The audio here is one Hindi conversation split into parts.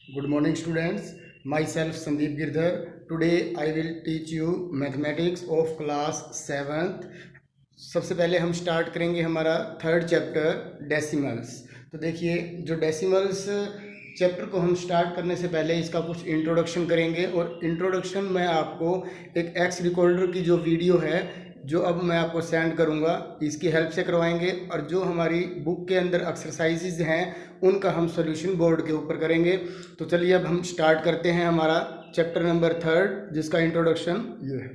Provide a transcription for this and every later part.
Good morning students. Myself Sandeep Girdhar. Today I will teach you mathematics of class 7th. सबसे पहले हम स्टार्ट करेंगे हमारा थर्ड चैप्टर डेसिमल्स। तो देखिए जो डेसिमल्स चैप्टर को हम स्टार्ट करने से पहले इसका कुछ इंट्रोडक्शन करेंगे और इंट्रोडक्शन में आपको एक एक्स रिकॉर्डर की जो वीडियो है जो अब मैं आपको सेंड करूंगा इसकी हेल्प से करवाएंगे और जो हमारी बुक के अंदर एक्सरसाइजेज हैं उनका हम सॉल्यूशन बोर्ड के ऊपर करेंगे। तो चलिए अब हम स्टार्ट करते हैं हमारा चैप्टर नंबर थर्ड जिसका इंट्रोडक्शन ये है।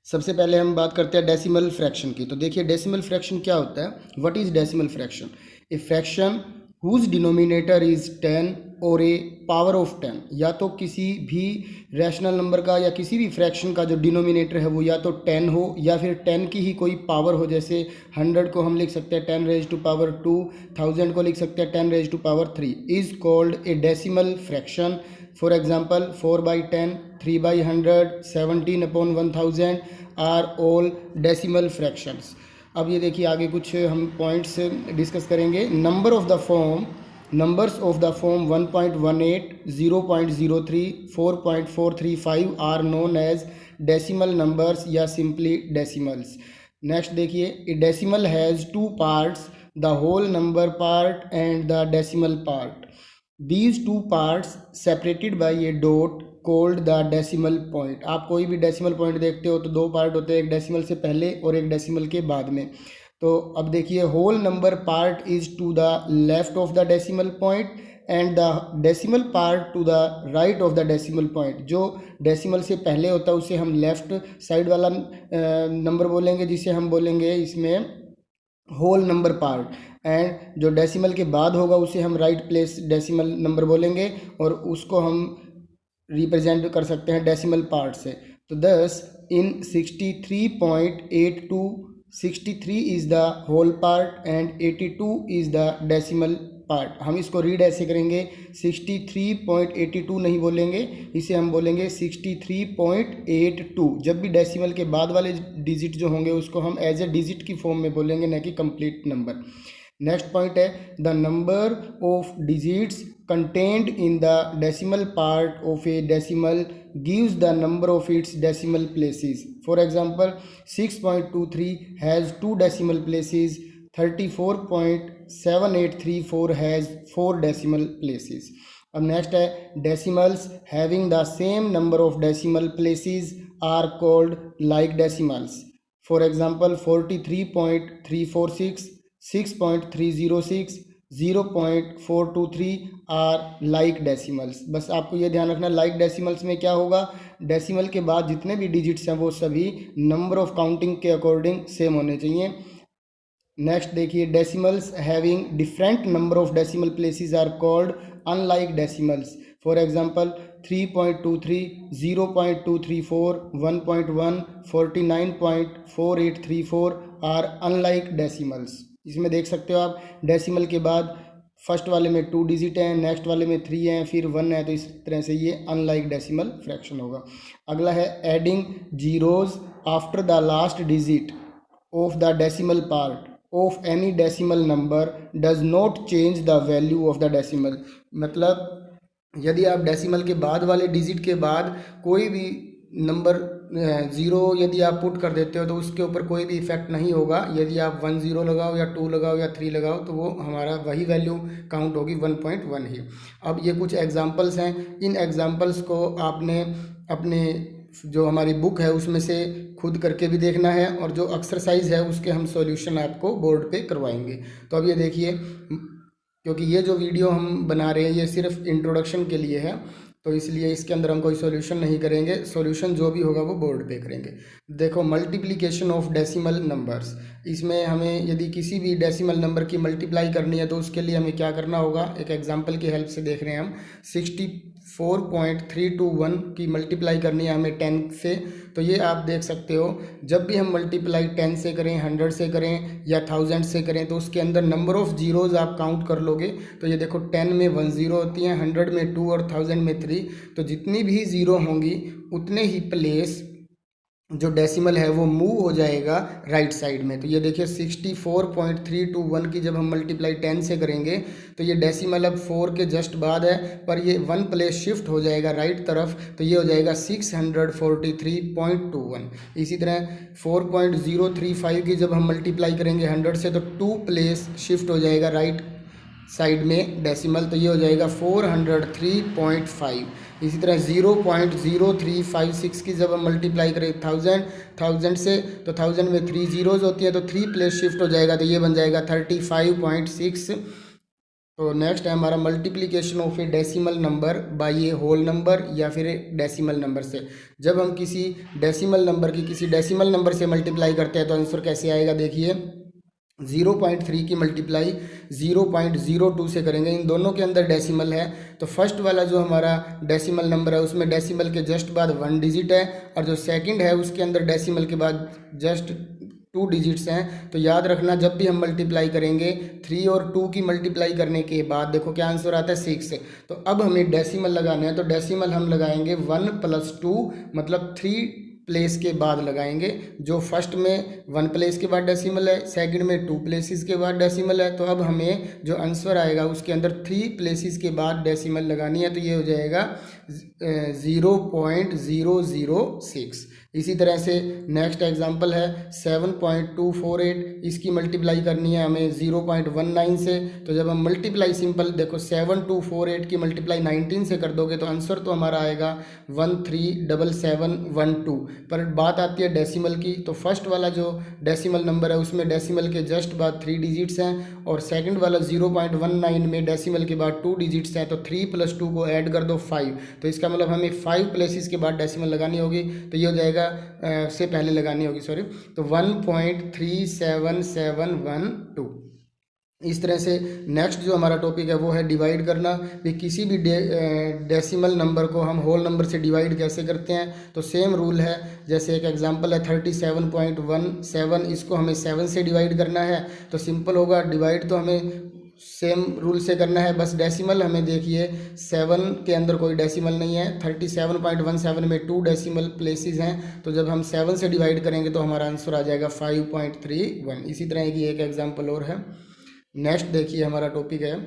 सबसे पहले हम बात करते हैं डेसिमल फ्रैक्शन की। तो देखिए डेसिमल फ्रैक्शन क्या होता है, what is decimal fraction? A fraction whose denominator is 10 और ए पावर ऑफ 10। या तो किसी भी रैशनल नंबर का या किसी भी फ्रैक्शन का जो डिनोमिनेटर है वो या तो 10 हो या फिर 10 की ही कोई पावर हो। जैसे 100 को हम लिख सकते हैं 10 रेज टू पावर 2, 1000 को लिख सकते हैं 10 raise to power 3, is called a decimal fraction. For example 4/10, 3/100, 17/1000 are all decimal fractions. अब ये देखिए आगे कुछ हम पॉइंट्स डिस्कस करेंगे। Numbers of the form 1.18, 0.03, 4.435 are known as decimal numbers या सिंपली डेसिमल्स। नेक्स्ट देखिए, a decimal has two parts, the whole number part and the decimal part. These two parts separated by a dot called the decimal point। आप कोई भी डेसिमल पॉइंट देखते हो तो दो पार्ट होते हैं, एक डेसिमल से पहले और एक डेसिमल के बाद में। तो अब देखिए whole number part is to the left of the decimal point and the decimal part to the right of the decimal point. जो डेसिमल से पहले होता है उसे हम लेफ्ट साइड वाला नंबर बोलेंगे, जिसे हम बोलेंगे इसमें होल नंबर पार्ट, एंड जो डेसिमल के बाद होगा उसे हम राइट प्लेस डेसिमल नंबर बोलेंगे और उसको हम रिप्रेजेंट कर सकते हैं डेसिमल पार्ट से। तो दस in 63.82, 63 is the whole part and 82 is the decimal part. हम इसको रीड ऐसे करेंगे, 63.82 नहीं बोलेंगे, इसे हम बोलेंगे 63.82। जब भी डेसिमल के बाद वाले डिजिट जो होंगे उसको हम एज ए डिजिट की फॉर्म में बोलेंगे, न कि कंप्लीट नंबर। नेक्स्ट पॉइंट है, the number of digits contained in the decimal part of a decimal gives the number of its decimal places. For example 6.23 has 2 decimal places, 34.7834 has 4 decimal places. अब नेक्स्ट है, decimals having the same number of decimal places are called like decimals. For example 43.346, 6.306, 0.423 are like decimals. बस आपको ये ध्यान रखना, लाइक डेसिमल्स में क्या होगा, डेसिमल के बाद जितने भी डिजिट्स हैं वो सभी नंबर ऑफ काउंटिंग के अकॉर्डिंग सेम होने चाहिए। नेक्स्ट देखिए, decimals having different number of decimal places are called unlike decimals. For example 3.23, 0.234, 1.1, 49.4834 are unlike decimals. इसमें देख सकते हो आप, डेसिमल के बाद फर्स्ट वाले में 2 डिजिट हैं, नेक्स्ट वाले में 3 हैं, फिर 1 है, तो इस तरह से ये अनलाइक डेसिमल फ्रैक्शन होगा। अगला है, adding zeros after the last digit of the decimal part of any decimal number does not change the value of the decimal. मतलब यदि आप डेसिमल के बाद वाले डिजिट के बाद कोई भी नंबर ज़ीरो यदि आप पुट कर देते हो तो उसके ऊपर कोई भी इफेक्ट नहीं होगा। यदि आप 1 0 लगाओ या 2 लगाओ या 3 लगाओ तो वो हमारा वही वैल्यू काउंट होगी, 1.1 ही। अब ये कुछ एग्जांपल्स हैं, इन एग्जांपल्स को आपने अपने जो हमारी बुक है उसमें से खुद करके भी देखना है और जो एक्सरसाइज है उसके हम सॉल्यूशन आपको बोर्ड पे करवाएंगे। तो अब ये देखिए, क्योंकि ये जो वीडियो हम बना रहे हैं ये सिर्फ इंट्रोडक्शन के लिए है तो इसलिए इसके अंदर हम कोई सॉल्यूशन नहीं करेंगे, सॉल्यूशन जो भी होगा वो बोर्ड पे करेंगे। देखो, मल्टीप्लिकेशन ऑफ डेसिमल नंबर्स, इसमें हमें यदि किसी भी डेसिमल नंबर की मल्टीप्लाई करनी है तो उसके लिए हमें क्या करना होगा, एक एग्जांपल की हेल्प से देख रहे हैं हम। 64.321 की मल्टीप्लाई करनी है हमें 10 से। तो ये आप देख सकते हो, जब भी हम मल्टीप्लाई 10 से करें, 100 से करें या 1000 से करें तो उसके अंदर नंबर ऑफ़ जीरोज़ आप काउंट कर लोगे तो ये देखो 10 में 1 0 होती हैं, 100 में 2 और 1000 में 3। तो जितनी भी ज़ीरो होंगी उतने ही प्लेस जो डेसिमल है वो मूव हो जाएगा राइट साइड में। तो ये देखिए 64.321 की जब हम मल्टीप्लाई 10 से करेंगे तो ये डेसिमल अब 4 के जस्ट बाद है, पर ये 1 प्लेस शिफ्ट हो जाएगा राइट तरफ, तो ये हो जाएगा 643.21। इसी तरह 4.035 की जब हम मल्टीप्लाई करेंगे 100 से तो 2 प्लेस शिफ्ट हो जाएगा राइट साइड में डेसिमल, तो ये हो जाएगा 403.5। इसी तरह 0.0356 की जब हम मल्टीप्लाई करें 1000 से तो 1000 में 3 जीरोज़ होती है, तो 3 प्लेस शिफ्ट हो जाएगा, तो ये बन जाएगा 35.6। तो नेक्स्ट है हमारा multiplication of a decimal number by a whole number या फिर डेसिमल नंबर से। जब हम किसी डेसिमल नंबर की किसी डेसिमल नंबर से मल्टीप्लाई करते हैं तो आंसर कैसे आएगा, देखिए 0.3 की मल्टीप्लाई 0.02 से करेंगे। इन दोनों के अंदर डेसिमल है, तो फर्स्ट वाला जो हमारा डेसिमल नंबर है उसमें डेसिमल के जस्ट बाद 1 डिजिट है, और जो सेकंड है उसके अंदर डेसिमल के बाद जस्ट 2 डिजिट्स हैं। तो याद रखना जब भी हम मल्टीप्लाई करेंगे 3 और 2 की मल्टीप्लाई करने के बाद देखो क्या आंसर आता है 6 से। तो अब हमें डेसिमल लगाना है, तो डेसिमल हम लगाएंगे 1 + 2 मतलब 3 प्लेस के बाद लगाएंगे। जो फर्स्ट में 1 प्लेस के बाद डेसिमल है, सेकंड में 2 प्लेसेस के बाद डेसिमल है, तो अब हमें जो आंसर आएगा उसके अंदर 3 प्लेसेस के बाद डेसिमल लगानी है, तो ये हो जाएगा 0.006। इसी तरह से नेक्स्ट एग्जांपल है 7.248, इसकी मल्टीप्लाई करनी है हमें 0.19 से। तो जब हम मल्टीप्लाई सिंपल देखो 7248 की मल्टीप्लाई 19 से कर दोगे तो आंसर तो हमारा आएगा 137712। पर बात आती है डेसिमल की, तो फर्स्ट वाला जो डेसिमल नंबर है उसमें डेसिमल के जस्ट बाद 3 डिजिट्स हैं, और सेकंड वाला 0.19 में डेसिमल के बाद 2 डिजिट्स हैं, तो 3 + 2 को ऐड कर दो 5। तो इसका मतलब हमें 5 प्लेसेस के बाद डेसिमल लगानी होगी, तो ये हो जाएगा से पहले लगानी होगी सॉरी, तो 1.37712। इस तरह से नेक्स्ट जो हमारा टॉपिक है वो है डिवाइड करना। कि किसी भी डेसिमल नंबर को हम होल नंबर से डिवाइड कैसे करते हैं, तो सेम रूल है। जैसे एक एग्जांपल है 37.17, इसको हमें 7 से डिवाइड करना है, तो सिंपल होगा, डिवाइड तो हमें सेम रूल से करना है, बस डेसिमल हमें देखिए 7 के अंदर कोई डेसिमल नहीं है। 37.17 में 2 डेसिमल प्लेसेस हैं, तो जब हम 7 से डिवाइड करेंगे तो हमारा आंसर आ जाएगा 5.31। इसी तरह की एक एग्जांपल और है। नेक्स्ट देखिए हमारा टॉपिक है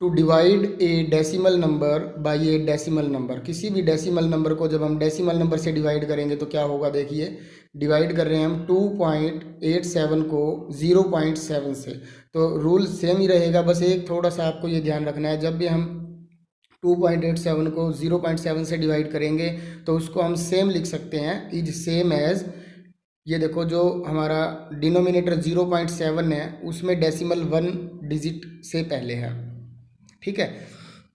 to divide a decimal number by a decimal number. किसी भी डेसिमल नंबर को जब हम डेसिमल नंबर से डिवाइड करेंगे तो क्या होगा, देखिए डिवाइड कर रहे हैं हम 2.87 को 0.7 से, तो रूल सेम ही रहेगा। बस एक थोड़ा सा आपको ये ध्यान रखना है, जब भी हम 2.87 को 0.7 से डिवाइड करेंगे तो उसको हम सेम लिख सकते हैं, इज सेम एज, ये देखो जो हमारा डिनोमिनेटर 0.7 है उसमें डेसिमल 1 डिजिट से पहले है, ठीक है।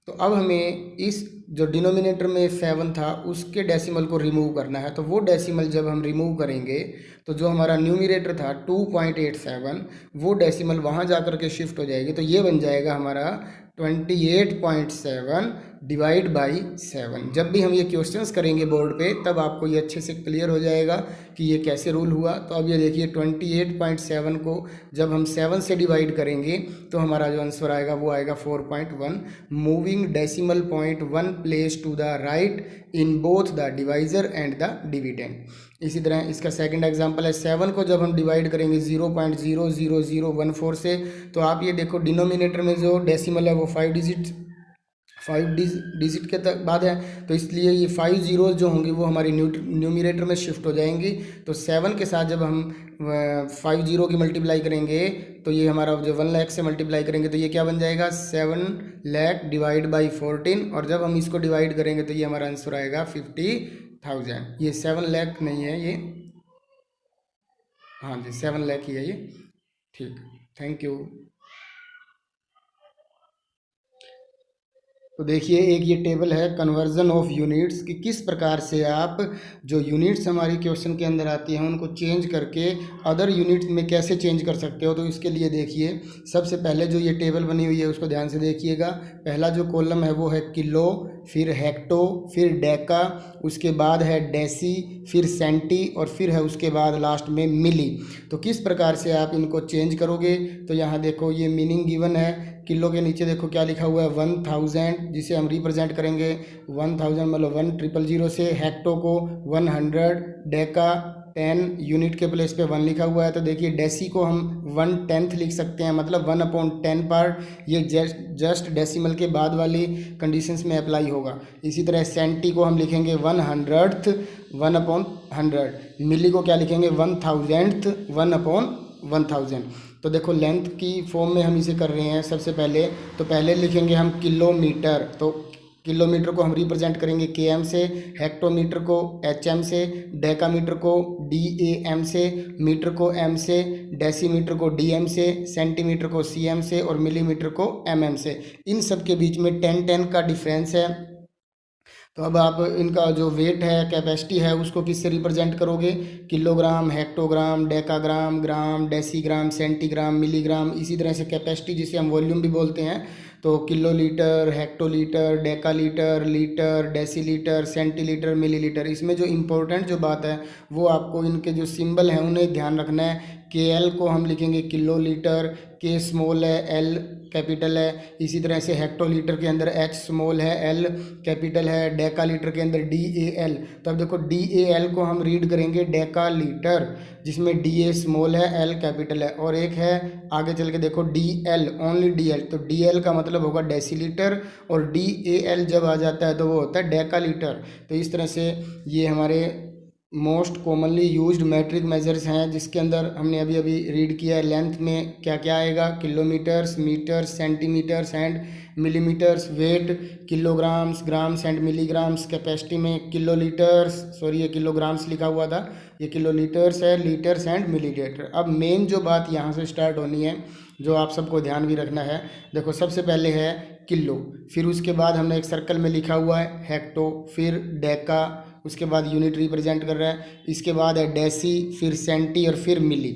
तो अब हमें इस जो डिनोमिनेटर में 7 था उसके डेसिमल को रिमूव करना है, तो वो डेसिमल जब हम रिमूव करेंगे तो जो हमारा न्यूमिनेटर था 2.87 वो डेसिमल वहाँ जाकर के शिफ्ट हो जाएगी, तो ये बन जाएगा हमारा 28.7 डिवाइड बाई 7। जब भी हम ये क्वेश्चंस करेंगे बोर्ड पे तब आपको ये अच्छे से क्लियर हो जाएगा कि ये कैसे रूल हुआ। तो अब ये देखिए 28.7 को जब हम 7 से डिवाइड करेंगे तो हमारा जो आंसर आएगा वो आएगा 4.1। Moving decimal point 1 place to the right in both the divisor and the dividend. इसी तरह इसका सेकंड एग्जांपल है 7 को जब हम डिवाइड करेंगे 0.00014 से, तो आप ये देखो डिनोमिनेटर में जो डेसिमल है वो 5 डिजिट के तक बाद है, तो इसलिए ये 5 जीरोज जो होंगी वो हमारी न्यूमिनेटर में शिफ्ट हो जाएंगी। तो 7 के साथ जब हम 5 जीरो की मल्टीप्लाई करेंगे तो ये हमारा जो 1 लाख से मल्टीप्लाई करेंगे तो ये क्या बन जाएगा 7 लाख डिवाइड बाई 14, और जब हम इसको डिवाइड करेंगे तो ये हमारा आंसर आएगा 50,000। ये 7 लाख नहीं है ये, हाँ जी 7 लाख ही है ये, ठीक। Thank you. तो देखिए एक ये टेबल है कन्वर्जन ऑफ यूनिट्स कि किस प्रकार से आप जो यूनिट्स हमारी क्वेश्चन के अंदर आती हैं उनको चेंज करके अदर यूनिट्स में कैसे चेंज कर सकते हो। तो इसके लिए देखिए सबसे पहले जो ये टेबल बनी हुई है उसको ध्यान से देखिएगा। पहला जो कॉलम है वो है किलो, फिर हेक्टो, फिर डेका, उसके बाद है डेसी, फिर सेंटी और फिर है उसके बाद लास्ट में मिली। तो किस प्रकार से आप इनको चेंज करोगे, तो यहाँ देखो ये मीनिंग गिवन है। किलो के नीचे देखो क्या लिखा हुआ है 1000, जिसे हम रिप्रेजेंट करेंगे 1000 मतलब 1000 से। हेक्टो को 100, डेका 10 यूनिट के प्लेस पे 1 लिखा हुआ है, तो देखिए डेसी को हम 1/10 लिख सकते हैं, मतलब 1/10 पार्ट। ये जस्ट डेसिमल के बाद वाली कंडीशंस में अप्लाई होगा। इसी तरह सेंटी को हम लिखेंगे 1/100th 1/100। मिली को क्या लिखेंगे 1000th 1/1000। तो देखो लेंथ की फॉर्म में हम इसे कर रहे हैं। सबसे पहले तो पहले लिखेंगे हम किलोमीटर, तो किलोमीटर को हम रिप्रेजेंट करेंगे km से, हेक्टोमीटर को hm से, डेकामीटर को DAM से, मीटर को m से, डेसीमीटर को dm से, सेंटीमीटर को cm से और मिलीमीटर को mm से। इन सब के बीच में 10 का डिफरेंस है। तो अब आप इनका जो वेट है, कैपेसिटी है, उसको किससे रिप्रेजेंट करोगे? किलोग्राम, हेक्टोग्राम, डेकाग्राम, ग्राम, डेसीग्राम, सेंटीग्राम, मिलीग्राम। इसी तरह से कैपेसिटी जिसे हम वॉल्यूम भी बोलते हैं, तो kilolitre, hectolitre, decalitre, litre, decilitre, centilitre, millilitre. इसमें जो इम्पोर्टेंट जो बात है वो आपको इनके जो सिंबल हैं उन्हें ध्यान रखना है। KL को हम लिखेंगे किलोलीटर, K स्मॉल है, L कैपिटल है। इसी तरह से हेक्टोलीटर के अंदर H स्मॉल है, L कैपिटल है। डेकालीटर के अंदर DAL। तो अब देखो DAL को हम रीड करेंगे डेकालीटर, जिसमें DA स्मॉल है, L कैपिटल है। और एक है आगे चल के देखो DL, ओनली DL, तो DL का मतलब होगा डेसीलीटर, और DAL जब आ जाता है तो वो होता है डेकालीटर। तो इस तरह से ये हमारे most commonly used metric measures हैं, जिसके अंदर हमने अभी अभी रीड किया है। लेंथ में क्या क्या आएगा? Kilometres, metres, centimetres and millimetres. Weight kilograms, grams and milligrams. Capacity में किलोलीटर्स, सॉरी ये किलोग्राम्स लिखा हुआ था, ये किलोलीटर्स है, लीटर्स एंड मिलीलीटर। अब मेन जो बात यहाँ से स्टार्ट होनी है, जो आप सबको ध्यान भी रखना है, देखो सबसे पहले है किलो, फिर उसके बाद हमने एक सर्कल में लिखा हुआ है हेक्टो, फिर डेका, उसके बाद यूनिट रिप्रेजेंट कर रहा है, इसके बाद है डेसी, फिर सेंटी और फिर मिली।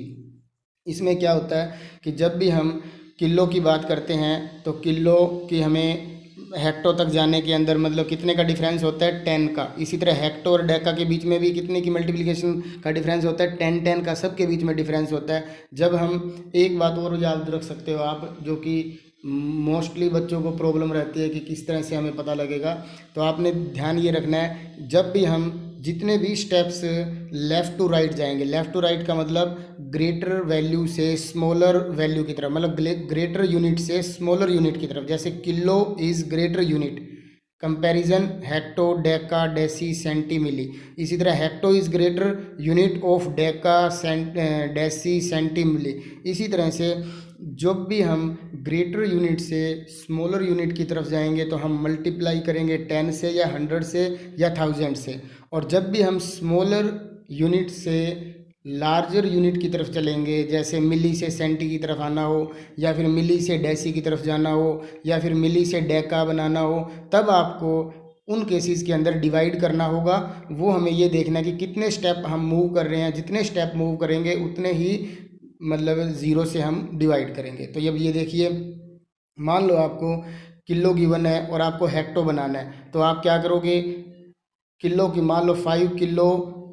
इसमें क्या होता है कि जब भी हम किलो की बात करते हैं तो किलो की हमें हेक्टो तक जाने के अंदर मतलब कितने का डिफरेंस होता है? 10 का। इसी तरह हेक्टो और डेका के बीच में भी कितने की मल्टीप्लिकेशन का डिफरेंस होता है? 10 का, सबके बीच में डिफरेंस होता है। जब हम एक बात और याद रख सकते हो आप, जो कि मोस्टली बच्चों को प्रॉब्लम रहती है कि किस तरह से हमें पता लगेगा, तो आपने ध्यान ये रखना है, जब भी हम जितने भी स्टेप्स लेफ़्ट टू राइट जाएंगे, लेफ़्ट टू राइट का मतलब ग्रेटर वैल्यू से स्मॉलर वैल्यू की तरफ, मतलब ग्रेटर यूनिट से स्मॉलर यूनिट की तरफ। जैसे kilo is greater unit, comparison hecto, deca, deci, centi, milli. इसी तरह hecto is greater unit of deca, deci, centi, milli. इसी तरह से जब भी हम ग्रेटर यूनिट से स्मॉलर यूनिट की तरफ जाएंगे तो हम मल्टीप्लाई करेंगे 10 से या 100 से या 1000 से। और जब भी हम स्मॉलर यूनिट से लार्जर यूनिट की तरफ चलेंगे, जैसे मिली से सेंटी की तरफ आना हो, या फिर मिली से डेसी की तरफ जाना हो, या फिर मिली से डेका बनाना हो, तब आपको उन केसेस के अंदर डिवाइड करना होगा। वो हमें ये देखना है कि कितने स्टेप हम मूव कर रहे हैं, जितने स्टेप मूव करेंगे उतने ही मतलब 0 से हम डिवाइड करेंगे। तो अब ये देखिए, मान लो आपको किलो गिवन है और आपको हेक्टो बनाना है, तो आप क्या करोगे? किलो की मान लो 5 किलो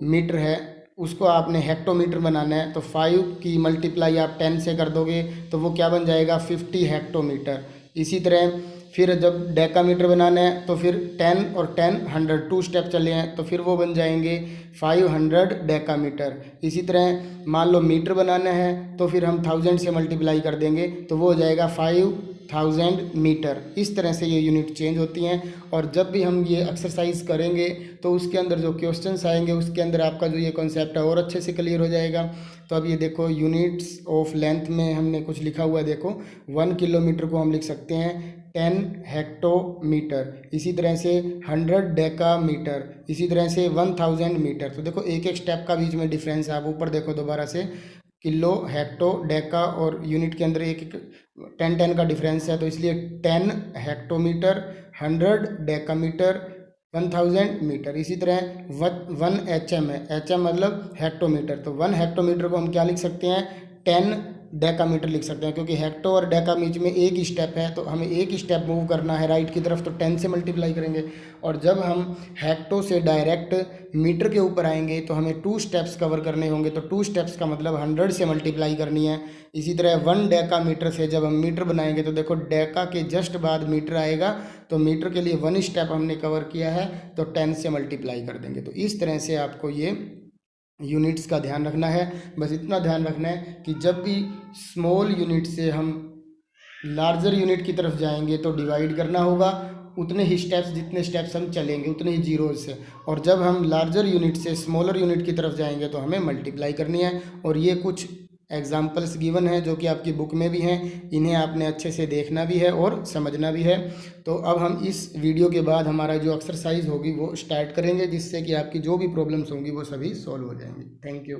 मीटर है, उसको आपने हेक्टोमीटर बनाना है, तो 5 की मल्टीप्लाई आप 10 से कर दोगे तो वो क्या बन जाएगा? 50 हेक्टोमीटर। इसी तरह फिर जब डेकामीटर बनाना है तो फिर 10 और 10 100, 2 स्टेप चले हैं, तो फिर वो बन जाएंगे 500 डेकामीटर। इसी तरह मान लो मीटर बनाना है तो फिर हम 1000 से मल्टीप्लाई कर देंगे तो वो हो जाएगा 5000 मीटर। इस तरह से ये यूनिट चेंज होती हैं। और जब भी हम ये एक्सरसाइज करेंगे तो उसके अंदर जो क्वेश्चंस आएंगे उसके अंदर आपका जो ये कॉन्सेप्ट है और अच्छे से क्लियर हो जाएगा। तो अब ये देखो, यूनिट्स ऑफ लेंथ में हमने कुछ लिखा हुआ है, देखो 1 किलोमीटर को हम लिख सकते हैं 10 हेक्टोमीटर, इसी तरह से 100 डेकामीटर, इसी तरह से 1000 मीटर। तो देखो एक एक स्टेप का बीच में डिफरेंस है। आप ऊपर देखो दोबारा से, किलो, हेक्टो, डेका और यूनिट के अंदर एक 10 का डिफरेंस है, तो इसलिए 10 हेक्टोमीटर, 100 डेकामीटर, 1000 मीटर। इसी तरह 1 HM है, HM मतलब हेक्टोमीटर, तो 1 हेक्टोमीटर को हम क्या लिख सकते हैं? 10 डेकामीटर लिख सकते हैं, क्योंकि हेक्टो और डेका बीच में एक ही स्टेप है, तो हमें एक ही स्टेप मूव करना है राइट की तरफ, तो 10 से मल्टीप्लाई करेंगे। और जब हम हेक्टो से डायरेक्ट मीटर के ऊपर आएंगे तो हमें 2 स्टेप्स कवर करने होंगे, तो 2 स्टेप्स का मतलब 100 से मल्टीप्लाई करनी है। इसी तरह 1 डेकामीटर से जब हम मीटर बनाएंगे तो देखो डेका के जस्ट बाद मीटर आएगा, तो मीटर के लिए 1 स्टेप हमने कवर किया है तो 10 से मल्टीप्लाई कर देंगे। तो इस तरह से आपको ये यूनिट्स का ध्यान रखना है। बस इतना ध्यान रखना है कि जब भी स्मॉल यूनिट से हम लार्जर यूनिट की तरफ जाएंगे तो डिवाइड करना होगा, उतने ही स्टेप्स, जितने स्टेप्स हम चलेंगे उतने ही जीरो से, और जब हम लार्जर यूनिट से स्मॉलर यूनिट की तरफ जाएंगे तो हमें मल्टीप्लाई करनी है। और ये कुछ एग्जाम्पल्स गिवन हैं जो कि आपकी बुक में भी हैं, इन्हें आपने अच्छे से देखना भी है और समझना भी है। तो अब हम इस वीडियो के बाद हमारा जो एक्सरसाइज होगी वो स्टार्ट करेंगे, जिससे कि आपकी जो भी प्रॉब्लम्स होंगी वो सभी सॉल्व हो जाएंगी। Thank you.